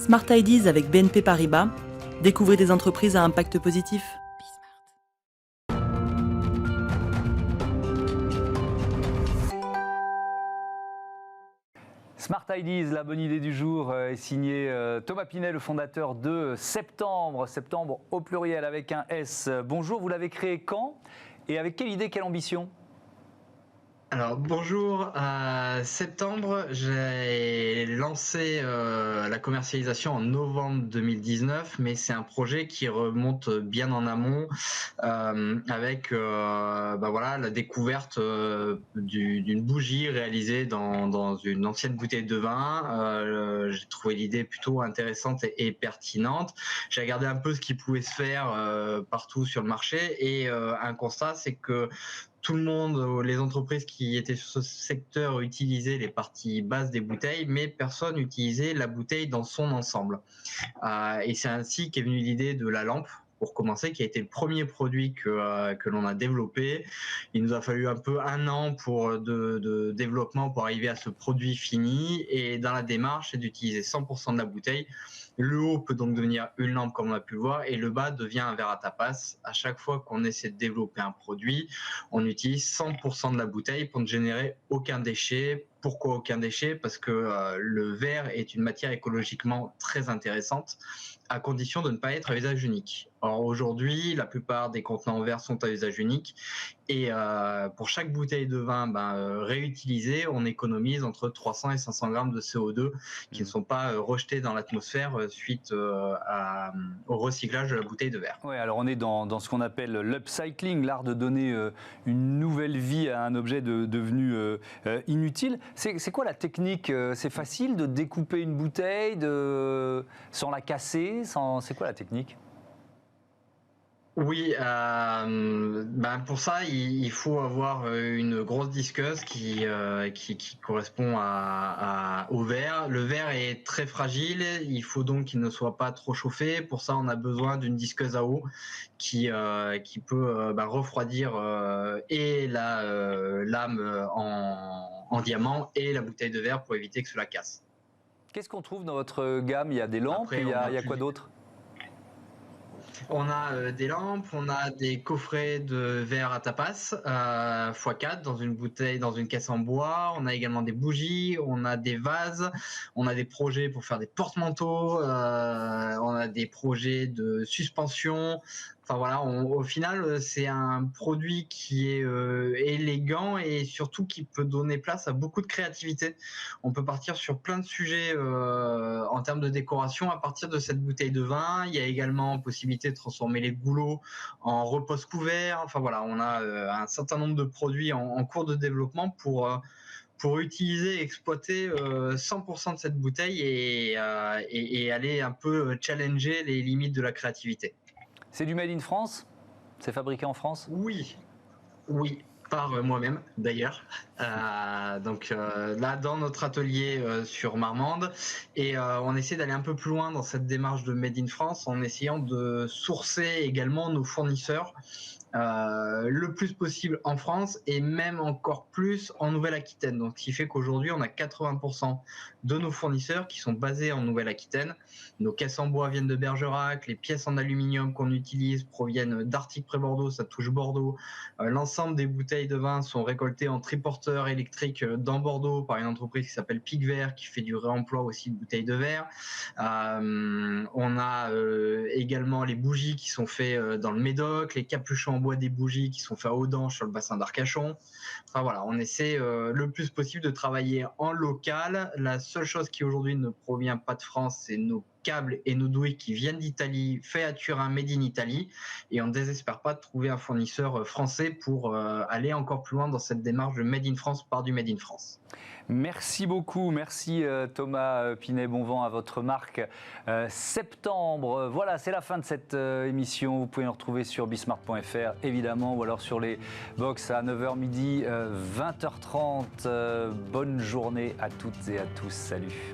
Smart Ideas avec BNP Paribas. Découvrez des entreprises à impact positif. Smart Ideas, la bonne idée du jour, est signée Thomas Pinet, le fondateur de Septembre. Septembre au pluriel avec un S. Bonjour, vous l'avez créé quand et avec quelle idée, quelle ambition ? Alors bonjour, Septembre, j'ai lancé la commercialisation en novembre 2019, mais c'est un projet qui remonte bien en amont avec la découverte d'une bougie réalisée dans une ancienne bouteille de vin. J'ai trouvé l'idée plutôt intéressante et pertinente. J'ai regardé un peu ce qui pouvait se faire partout sur le marché et un constat, c'est que tout le monde, les entreprises qui étaient sur ce secteur utilisaient les parties basses des bouteilles, mais personne n'utilisait la bouteille dans son ensemble. Et c'est ainsi qu'est venue l'idée de la lampe, pour commencer, qui a été le premier produit que l'on a développé. Il nous a fallu un peu un an de développement pour arriver à ce produit fini. Et dans la démarche, c'est d'utiliser 100% de la bouteille. Le haut peut donc devenir une lampe comme on a pu le voir et le bas devient un verre à tapas. À chaque fois qu'on essaie de développer un produit, on utilise 100% de la bouteille pour ne générer aucun déchet. Pourquoi aucun déchet ? Parce que le verre est une matière écologiquement très intéressante à condition de ne pas être à usage unique. Or aujourd'hui, la plupart des contenants en verre sont à usage unique et pour chaque bouteille de vin réutilisée, on économise entre 300 et 500 grammes de CO2 qui ne sont pas rejetés dans l'atmosphère suite au recyclage de la bouteille de verre. Oui, alors on est dans ce qu'on appelle l'upcycling, l'art de donner une nouvelle vie à un objet devenu inutile. C'est quoi la technique ? C'est facile de découper une bouteille sans la casser C'est quoi la technique ? Oui, pour ça, il faut avoir une grosse disqueuse qui correspond au verre. Le verre est très fragile, il faut donc qu'il ne soit pas trop chauffé. Pour ça, on a besoin d'une disqueuse à eau qui peut refroidir et la lame en diamant et la bouteille de verre pour éviter que cela casse. Qu'est-ce qu'on trouve dans votre gamme ? Il y a des lampes, Après, il y a quoi d'autre ? On a des lampes, on a des coffrets de verre à tapas x4 dans une bouteille, dans une caisse en bois. On a également des bougies, on a des vases, on a des projets pour faire des porte-manteaux, on a des projets de suspension. Enfin voilà, au final, c'est un produit qui est élégant et surtout qui peut donner place à beaucoup de créativité. On peut partir sur plein de sujets en termes de décoration à partir de cette bouteille de vin. Il y a également possibilité de transformer les goulots en repose couverts. Enfin voilà, on a un certain nombre de produits en cours de développement pour utiliser et exploiter 100% de cette bouteille et aller un peu challenger les limites de la créativité. C'est du made in France ? C'est fabriqué en France ? Oui, oui, par moi-même d'ailleurs. Là, dans notre atelier sur Marmande, et on essaie d'aller un peu plus loin dans cette démarche de Made in France en essayant de sourcer également nos fournisseurs le plus possible en France et même encore plus en Nouvelle-Aquitaine. Donc, ce qui fait qu'aujourd'hui, on a 80% de nos fournisseurs qui sont basés en Nouvelle-Aquitaine. Nos caisses en bois viennent de Bergerac, les pièces en aluminium qu'on utilise proviennent d'Artic près Bordeaux, ça touche Bordeaux. L'ensemble des bouteilles de vin sont récoltées en triporteurs électriques dans Bordeaux par une entreprise qui s'appelle Pic Vert qui fait du réemploi aussi de bouteilles de verre. On a également les bougies qui sont faites dans le Médoc, les capuchons en bois des bougies qui sont faits à Audange sur le bassin d'Arcachon. Enfin voilà, on essaie le plus possible de travailler en local. La seule chose qui aujourd'hui ne provient pas de France, c'est nos câbles et nos douilles qui viennent d'Italie, faits à Turin, made in Italy. Et on ne désespère pas de trouver un fournisseur français pour aller encore plus loin dans cette démarche de Made in France par du Made in France. Merci beaucoup, merci Thomas Pinet, bon vent à votre marque Septembre. Voilà, c'est la fin de cette émission. Vous pouvez nous retrouver sur bismart.fr évidemment ou alors sur les box à 9h midi, 20h30. Bonne journée à toutes et à tous, salut.